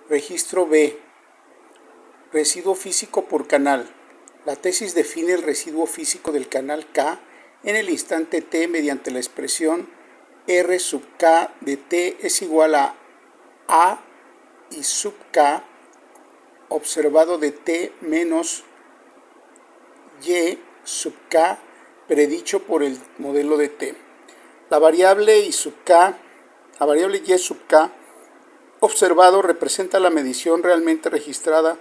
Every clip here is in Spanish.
Registro B. Residuo físico por canal. La tesis define el residuo físico del canal K en el instante t mediante la expresión R sub K de t es igual a y sub K observado de t menos y sub K predicho por el modelo de t. La variable y sub K, la variable y sub K observado representa la medición realmente registrada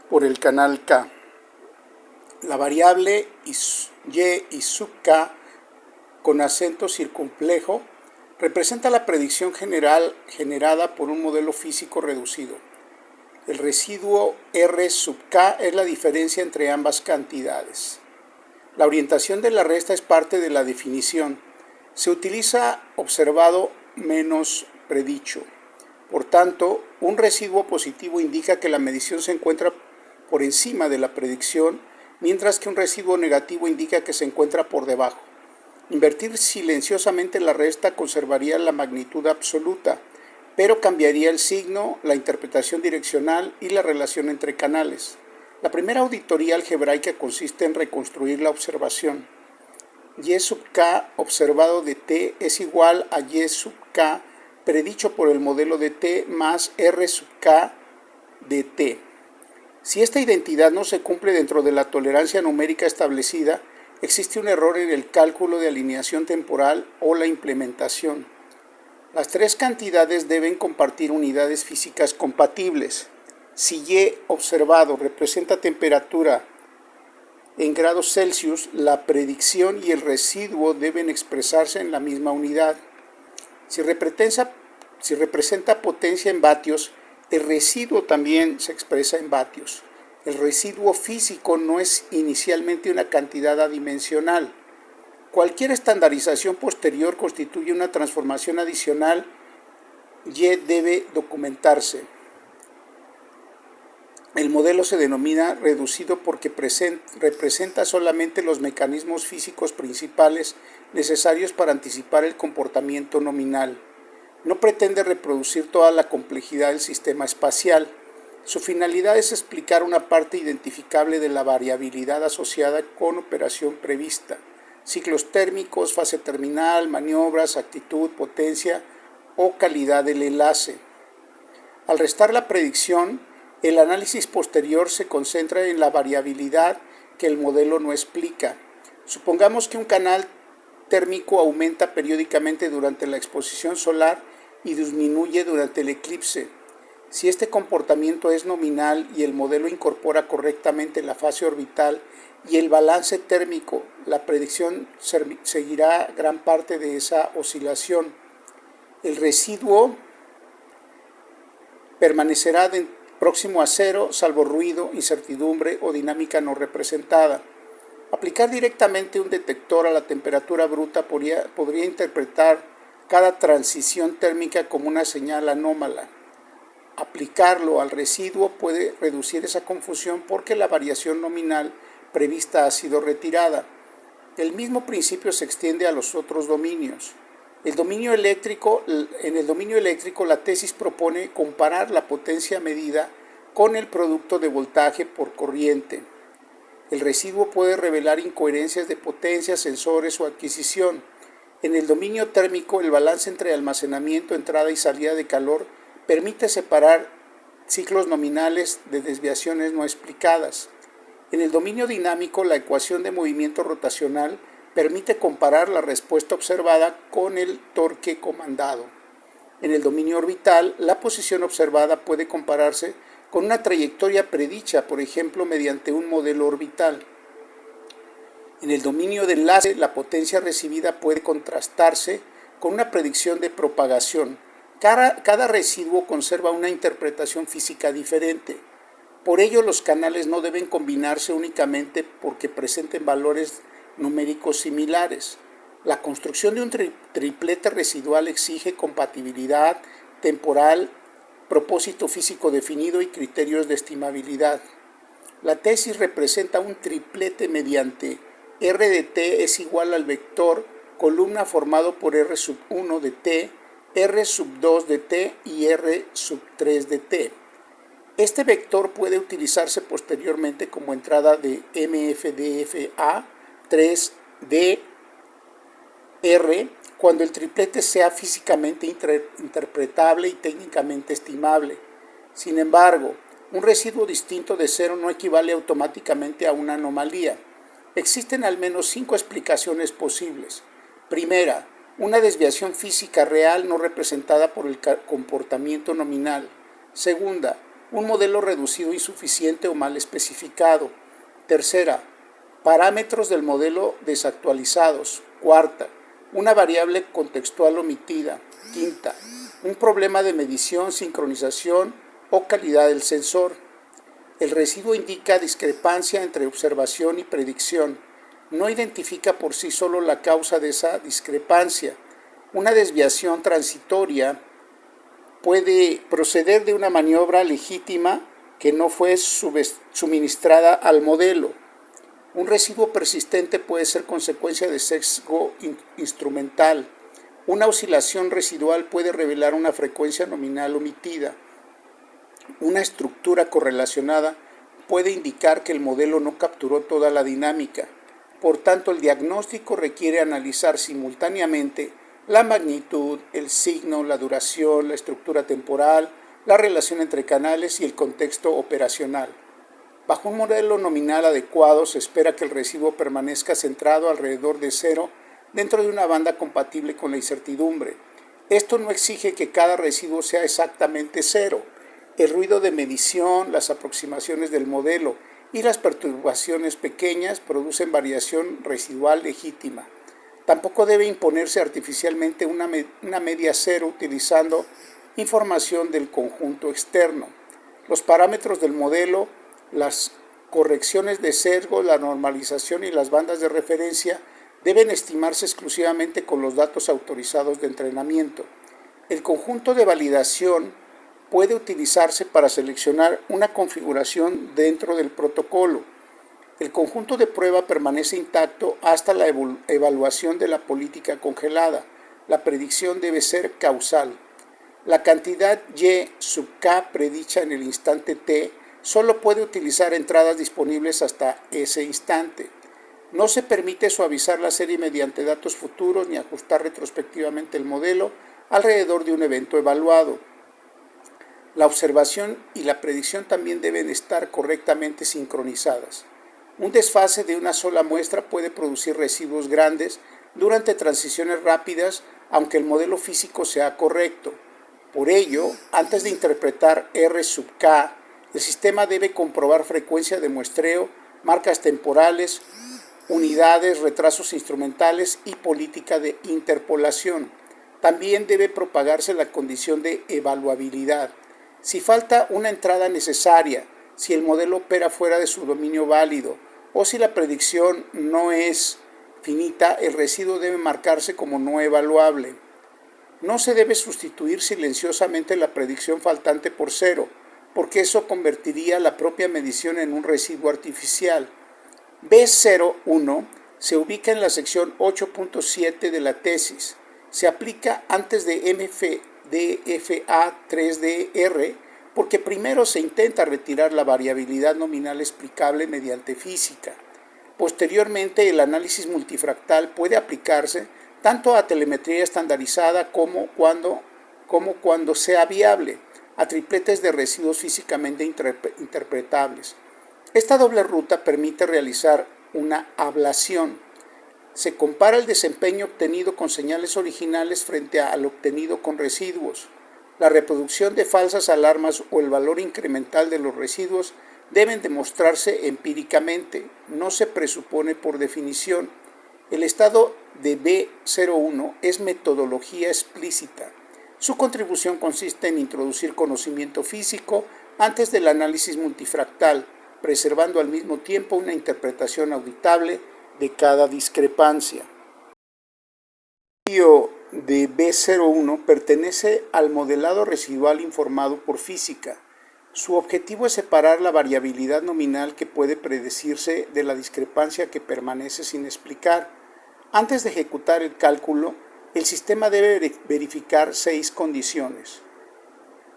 por el canal K. La variable y sub K con acento circunflejo representa la predicción general generada por un modelo físico reducido. El residuo R sub K es la diferencia entre ambas cantidades. La orientación de la resta es parte de la definición. Se utiliza observado menos predicho. Por tanto, un residuo positivo indica que la medición se encuentra por encima de la predicción, mientras que un residuo negativo indica que se encuentra por debajo. Invertir silenciosamente la resta conservaría la magnitud absoluta, pero cambiaría el signo, la interpretación direccional y la relación entre canales. La primera auditoría algebraica consiste en reconstruir la observación. Y sub K observado de t es igual a y sub K predicho por el modelo de t más R sub K de t. Si esta identidad no se cumple dentro de la tolerancia numérica establecida, existe un error en el cálculo de alineación temporal o la implementación. Las tres cantidades deben compartir unidades físicas compatibles. Si Y observado representa temperatura en grados Celsius, la predicción y el residuo deben expresarse en la misma unidad. Si representa potencia en vatios, el residuo también se expresa en vatios. El residuo físico no es inicialmente una cantidad adimensional. Cualquier estandarización posterior constituye una transformación adicional y debe documentarse. El modelo se denomina reducido porque representa solamente los mecanismos físicos principales necesarios para anticipar el comportamiento nominal. No pretende reproducir toda la complejidad del sistema espacial. Su finalidad es explicar una parte identificable de la variabilidad asociada con operación prevista, ciclos térmicos, fase terminal, maniobras, actitud, potencia o calidad del enlace. Al restar la predicción, el análisis posterior se concentra en la variabilidad que el modelo no explica. Supongamos que un canal térmico aumenta periódicamente durante la exposición solar y disminuye durante el eclipse. Si este comportamiento es nominal y el modelo incorpora correctamente la fase orbital y el balance térmico, la predicción seguirá gran parte de esa oscilación. El residuo permanecerá próximo a cero, salvo ruido, incertidumbre o dinámica no representada. Aplicar directamente un detector a la temperatura bruta podría interpretar cada transición térmica como una señal anómala. Aplicarlo al residuo puede reducir esa confusión porque la variación nominal prevista ha sido retirada. El mismo principio se extiende a los otros dominios. En el dominio eléctrico, la tesis propone comparar la potencia medida con el producto de voltaje por corriente. El residuo puede revelar incoherencias de potencia, sensores o adquisición. En el dominio térmico, el balance entre almacenamiento, entrada y salida de calor permite separar ciclos nominales de desviaciones no explicadas. En el dominio dinámico, la ecuación de movimiento rotacional permite comparar la respuesta observada con el torque comandado. En el dominio orbital, la posición observada puede compararse con una trayectoria predicha, por ejemplo, mediante un modelo orbital. En el dominio de enlace, la potencia recibida puede contrastarse con una predicción de propagación. Cada residuo conserva una interpretación física diferente. Por ello, los canales no deben combinarse únicamente porque presenten valores numéricos similares. La construcción de un triplete residual exige compatibilidad temporal, propósito físico definido y criterios de estimabilidad. La tesis representa un triplete mediante R de t es igual al vector columna formado por R sub 1 de t, R sub 2 de t y R sub 3 de t. Este vector puede utilizarse posteriormente como entrada de MFDFA 3DR cuando el triplete sea físicamente interpretable y técnicamente estimable. Sin embargo, un residuo distinto de cero no equivale automáticamente a una anomalía. Existen al menos 5 explicaciones posibles. Primera, una desviación física real no representada por el comportamiento nominal. Segunda, un modelo reducido insuficiente o mal especificado. Tercera, parámetros del modelo desactualizados. Cuarta, una variable contextual omitida. Quinta, un problema de medición, sincronización o calidad del sensor. El residuo indica discrepancia entre observación y predicción. No identifica por sí solo la causa de esa discrepancia. Una desviación transitoria puede proceder de una maniobra legítima que no fue suministrada al modelo. Un residuo persistente puede ser consecuencia de sesgo instrumental. Una oscilación residual puede revelar una frecuencia nominal omitida. Una estructura correlacionada puede indicar que el modelo no capturó toda la dinámica. Por tanto, el diagnóstico requiere analizar simultáneamente la magnitud, el signo, la duración, la estructura temporal, la relación entre canales y el contexto operacional. Bajo un modelo nominal adecuado, se espera que el residuo permanezca centrado alrededor de cero dentro de una banda compatible con la incertidumbre. Esto no exige que cada residuo sea exactamente cero. El ruido de medición, las aproximaciones del modelo y las perturbaciones pequeñas producen variación residual legítima. Tampoco debe imponerse artificialmente una media cero utilizando información del conjunto externo. Los parámetros del modelo, las correcciones de sesgo, la normalización y las bandas de referencia deben estimarse exclusivamente con los datos autorizados de entrenamiento. El conjunto de validación puede utilizarse para seleccionar una configuración dentro del protocolo. El conjunto de prueba permanece intacto hasta la evaluación de la política congelada. La predicción debe ser causal. La cantidad Y sub K predicha en el instante T solo puede utilizar entradas disponibles hasta ese instante. No se permite suavizar la serie mediante datos futuros ni ajustar retrospectivamente el modelo alrededor de un evento evaluado. La observación y la predicción también deben estar correctamente sincronizadas. Un desfase de una sola muestra puede producir residuos grandes durante transiciones rápidas, aunque el modelo físico sea correcto. Por ello, antes de interpretar R sub K, el sistema debe comprobar frecuencia de muestreo, marcas temporales, unidades, retrasos instrumentales y política de interpolación. También debe propagarse la condición de evaluabilidad. Si falta una entrada necesaria, si el modelo opera fuera de su dominio válido o si la predicción no es finita, el residuo debe marcarse como no evaluable. No se debe sustituir silenciosamente la predicción faltante por cero, porque eso convertiría la propia medición en un residuo artificial. B01 se ubica en la sección 8.7 de la tesis. Se aplica antes de MFDFA 3DR porque primero se intenta retirar la variabilidad nominal explicable mediante física. Posteriormente, el análisis multifractal puede aplicarse tanto a telemetría estandarizada como cuando sea viable, a tripletes de residuos físicamente interpretables. Esta doble ruta permite realizar una ablación. Se compara el desempeño obtenido con señales originales frente al obtenido con residuos. La reproducción de falsas alarmas o el valor incremental de los residuos deben demostrarse empíricamente, no se presupone por definición. El estado de B01 es metodología explícita. Su contribución consiste en introducir conocimiento físico antes del análisis multifractal, preservando al mismo tiempo una interpretación auditable de cada discrepancia. El estudio de B01 pertenece al modelado residual informado por física. Su objetivo es separar la variabilidad nominal que puede predecirse de la discrepancia que permanece sin explicar. Antes de ejecutar el cálculo, el sistema debe verificar 6 condiciones.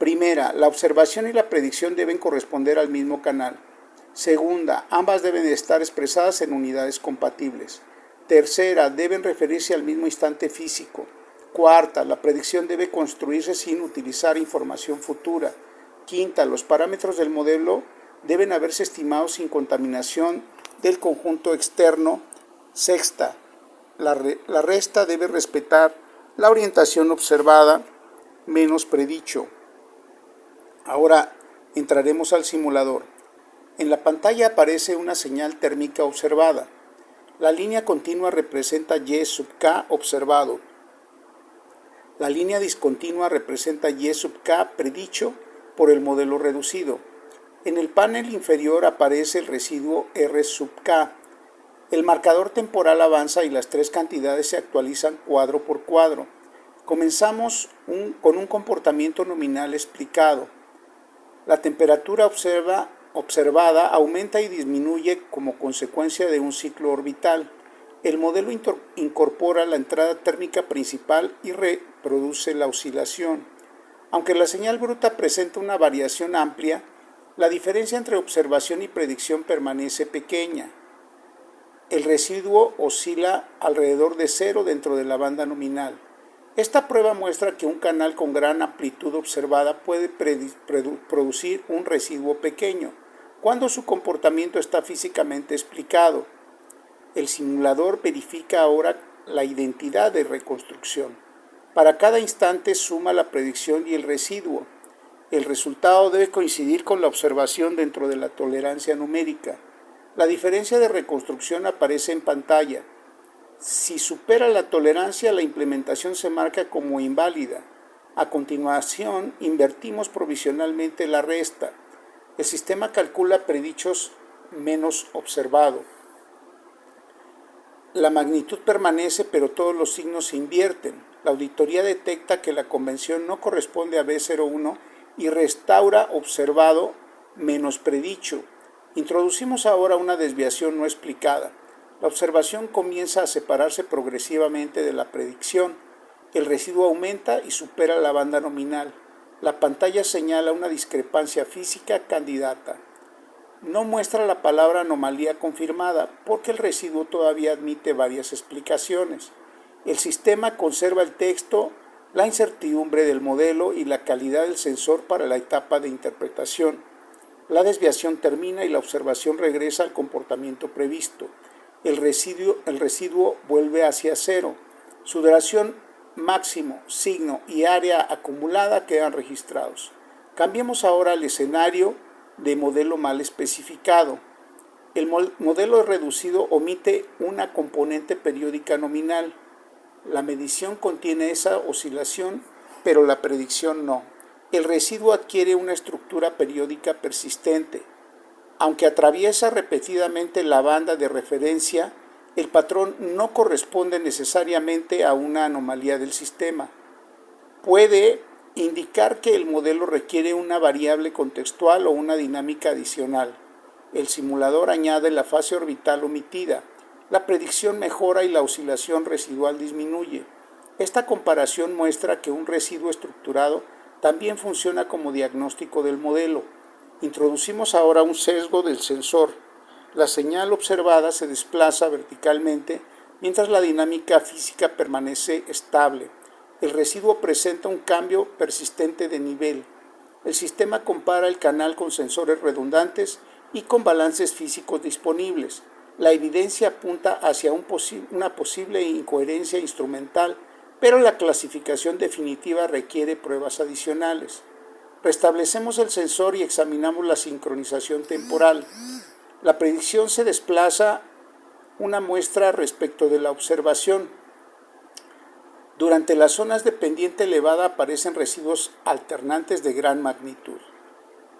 Primera, la observación y la predicción deben corresponder al mismo canal. Segunda, ambas deben estar expresadas en unidades compatibles. Tercera, deben referirse al mismo instante físico. Cuarta, la predicción debe construirse sin utilizar información futura. Quinta, los parámetros del modelo deben haberse estimado sin contaminación del conjunto externo. Sexta, la resta debe respetar la orientación observada menos predicho. Ahora entraremos al simulador. En la pantalla aparece una señal térmica observada. La línea continua representa Y sub K observado. La línea discontinua representa Y sub K predicho por el modelo reducido. En el panel inferior aparece el residuo R sub K. El marcador temporal avanza y las tres cantidades se actualizan cuadro por cuadro. Comenzamos con un comportamiento nominal explicado. La temperatura observada aumenta y disminuye como consecuencia de un ciclo orbital. El modelo incorpora la entrada térmica principal y reproduce la oscilación. Aunque la señal bruta presenta una variación amplia, la diferencia entre observación y predicción permanece pequeña. El residuo oscila alrededor de cero dentro de la banda nominal. Esta prueba muestra que un canal con gran amplitud observada puede producir un residuo pequeño, cuando su comportamiento está físicamente explicado. El simulador verifica ahora la identidad de reconstrucción. Para cada instante suma la predicción y el residuo. El resultado debe coincidir con la observación dentro de la tolerancia numérica. La diferencia de reconstrucción aparece en pantalla. Si supera la tolerancia, la implementación se marca como inválida. A continuación, invertimos provisionalmente la resta. El sistema calcula predichos menos observado. La magnitud permanece, pero todos los signos se invierten. La auditoría detecta que la convención no corresponde a B01 y restaura observado menos predicho. Introducimos ahora una desviación no explicada. La observación comienza a separarse progresivamente de la predicción. El residuo aumenta y supera la banda nominal. La pantalla señala una discrepancia física candidata. No muestra la palabra anomalía confirmada porque el residuo todavía admite varias explicaciones. El sistema conserva el texto, la incertidumbre del modelo y la calidad del sensor para la etapa de interpretación. La desviación termina y la observación regresa al comportamiento previsto. El residuo vuelve hacia cero. Su duración máximo, signo y área acumulada quedan registrados. Cambiemos ahora al escenario de modelo mal especificado. El modelo reducido omite una componente periódica nominal. La medición contiene esa oscilación, pero la predicción no. El residuo adquiere una estructura periódica persistente. Aunque atraviesa repetidamente la banda de referencia, el patrón no corresponde necesariamente a una anomalía del sistema. Puede indicar que el modelo requiere una variable contextual o una dinámica adicional. El simulador añade la fase orbital omitida. La predicción mejora y la oscilación residual disminuye. Esta comparación muestra que un residuo estructurado también funciona como diagnóstico del modelo. Introducimos ahora un sesgo del sensor. La señal observada se desplaza verticalmente mientras la dinámica física permanece estable. El residuo presenta un cambio persistente de nivel. El sistema compara el canal con sensores redundantes y con balances físicos disponibles. La evidencia apunta hacia una posible incoherencia instrumental, pero la clasificación definitiva requiere pruebas adicionales. Restablecemos el sensor y examinamos la sincronización temporal. La predicción se desplaza una muestra respecto de la observación. Durante las zonas de pendiente elevada aparecen residuos alternantes de gran magnitud.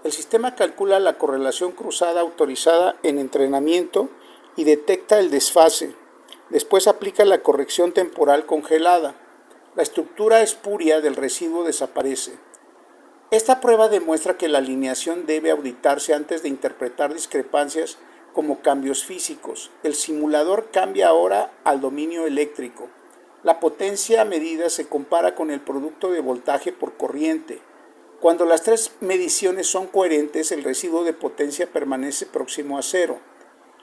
El sistema calcula la correlación cruzada autorizada en entrenamiento y detecta el desfase. Después aplica la corrección temporal congelada. La estructura espuria del residuo desaparece. Esta prueba demuestra que la alineación debe auditarse antes de interpretar discrepancias como cambios físicos. El simulador cambia ahora al dominio eléctrico. La potencia medida se compara con el producto de voltaje por corriente. Cuando las tres mediciones son coherentes, el residuo de potencia permanece próximo a cero.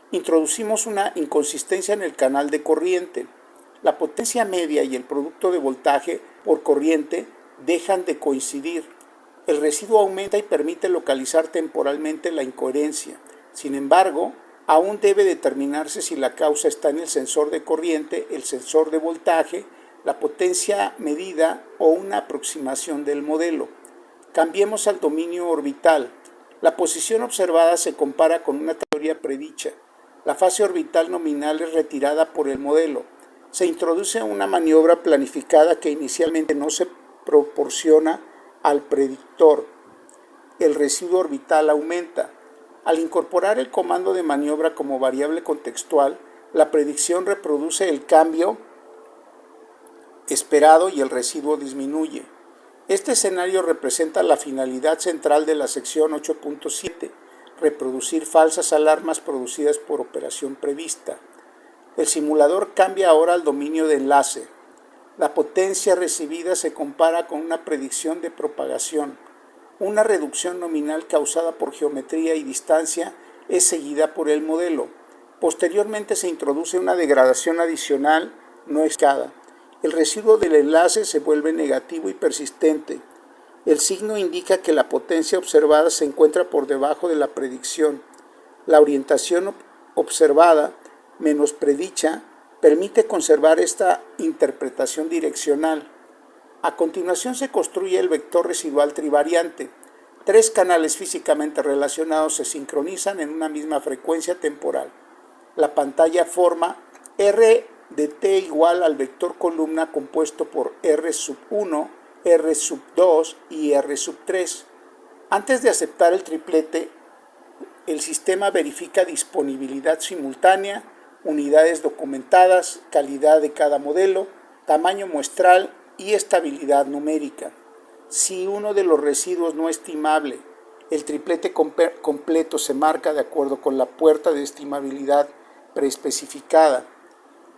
Introducimos una inconsistencia en el canal de corriente. La potencia media y el producto de voltaje por corriente dejan de coincidir. El residuo aumenta y permite localizar temporalmente la incoherencia. Sin embargo, aún debe determinarse si la causa está en el sensor de corriente, el sensor de voltaje, la potencia medida o una aproximación del modelo. Cambiemos al dominio orbital. La posición observada se compara con una teoría predicha. La fase orbital nominal es retirada por el modelo. Se introduce una maniobra planificada que inicialmente no se proporciona al predictor. El residuo orbital aumenta. Al incorporar el comando de maniobra como variable contextual, la predicción reproduce el cambio esperado y el residuo disminuye. Este escenario representa la finalidad central de la sección 8.7, reproducir falsas alarmas producidas por operación prevista. El simulador cambia ahora al dominio de enlace. La potencia recibida se compara con una predicción de propagación. Una reducción nominal causada por geometría y distancia es seguida por el modelo. Posteriormente se introduce una degradación adicional no escada. El residuo del enlace se vuelve negativo y persistente. El signo indica que la potencia observada se encuentra por debajo de la predicción. La orientación observada menos predicha permite conservar esta interpretación direccional. A continuación se construye el vector residual trivariante. Tres canales físicamente relacionados se sincronizan en una misma frecuencia temporal. La pantalla forma R de t igual al vector columna compuesto por R sub 1, R sub 2 y R sub 3. Antes de aceptar el triplete, el sistema verifica disponibilidad simultánea, unidades documentadas, calidad de cada modelo, tamaño muestral y estabilidad numérica. Si uno de los residuos no es estimable, el triplete completo se marca de acuerdo con la puerta de estimabilidad preespecificada.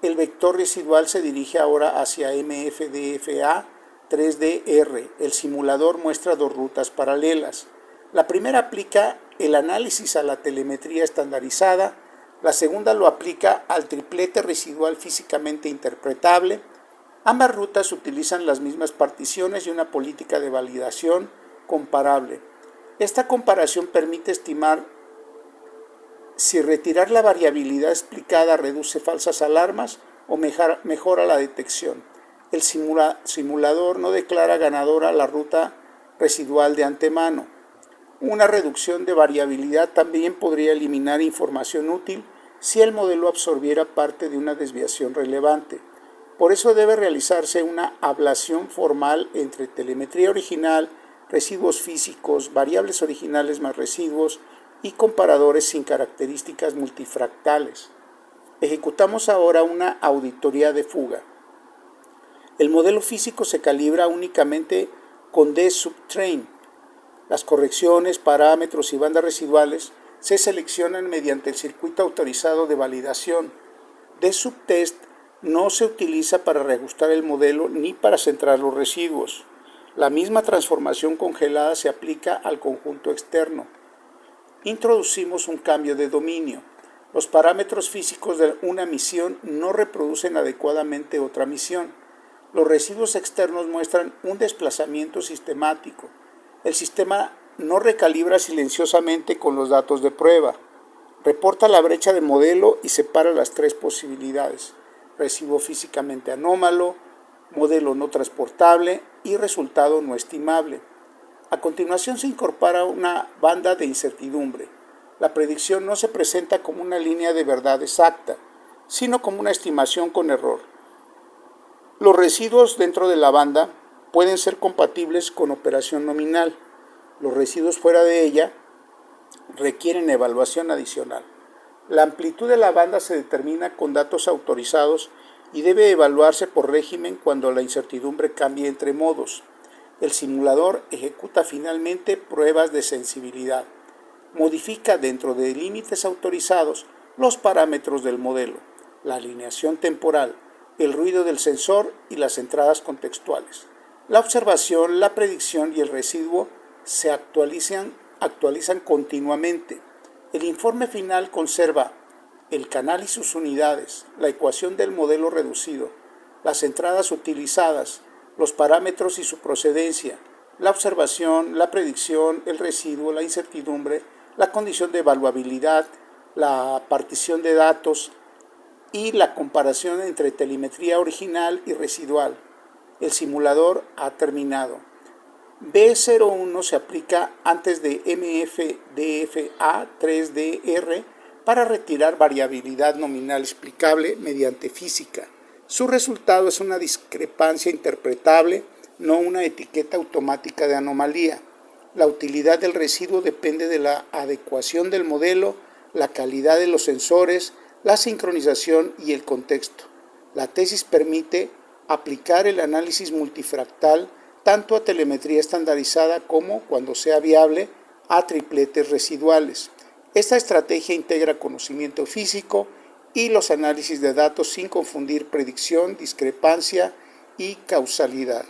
El vector residual se dirige ahora hacia MFDFA 3DR. El simulador muestra dos rutas paralelas. La primera aplica el análisis a la telemetría estandarizada, la segunda lo aplica al triplete residual físicamente interpretable. Ambas rutas utilizan las mismas particiones y una política de validación comparable. Esta comparación permite estimar si retirar la variabilidad explicada reduce falsas alarmas o mejora la detección. El simulador no declara ganadora la ruta residual de antemano. Una reducción de variabilidad también podría eliminar información útil si el modelo absorbiera parte de una desviación relevante. Por eso debe realizarse una ablación formal entre telemetría original, residuos físicos, variables originales más residuos y comparadores sin características multifractales. Ejecutamos ahora una auditoría de fuga. El modelo físico se calibra únicamente con D-subtrain. Las correcciones, parámetros y bandas residuales se seleccionan mediante el circuito autorizado de validación. D-subtest no se utiliza para reajustar el modelo ni para centrar los residuos. La misma transformación congelada se aplica al conjunto externo. Introducimos un cambio de dominio. Los parámetros físicos de una misión no reproducen adecuadamente otra misión. Los residuos externos muestran un desplazamiento sistemático. El sistema no recalibra silenciosamente con los datos de prueba. Reporta la brecha de modelo y separa las tres posibilidades: residuo físicamente anómalo, modelo no transportable y resultado no estimable. A continuación se incorpora una banda de incertidumbre. La predicción no se presenta como una línea de verdad exacta, sino como una estimación con error. Los residuos dentro de la banda pueden ser compatibles con operación nominal. Los residuos fuera de ella requieren evaluación adicional. La amplitud de la banda se determina con datos autorizados y debe evaluarse por régimen cuando la incertidumbre cambie entre modos. El simulador ejecuta finalmente pruebas de sensibilidad. Modifica dentro de límites autorizados los parámetros del modelo, la alineación temporal, el ruido del sensor y las entradas contextuales. La observación, la predicción y el residuo se actualizan continuamente. El informe final conserva el canal y sus unidades, la ecuación del modelo reducido, las entradas utilizadas, los parámetros y su procedencia, la observación, la predicción, el residuo, la incertidumbre, la condición de evaluabilidad, la partición de datos y la comparación entre telemetría original y residual. El simulador ha terminado. B01 se aplica antes de MFDFA3DR para retirar variabilidad nominal explicable mediante física. Su resultado es una discrepancia interpretable, no una etiqueta automática de anomalía. La utilidad del residuo depende de la adecuación del modelo, la calidad de los sensores, la sincronización y el contexto. La tesis permite aplicar el análisis multifractal tanto a telemetría estandarizada como, cuando sea viable, a tripletes residuales. Esta estrategia integra conocimiento físico y los análisis de datos sin confundir predicción, discrepancia y causalidad.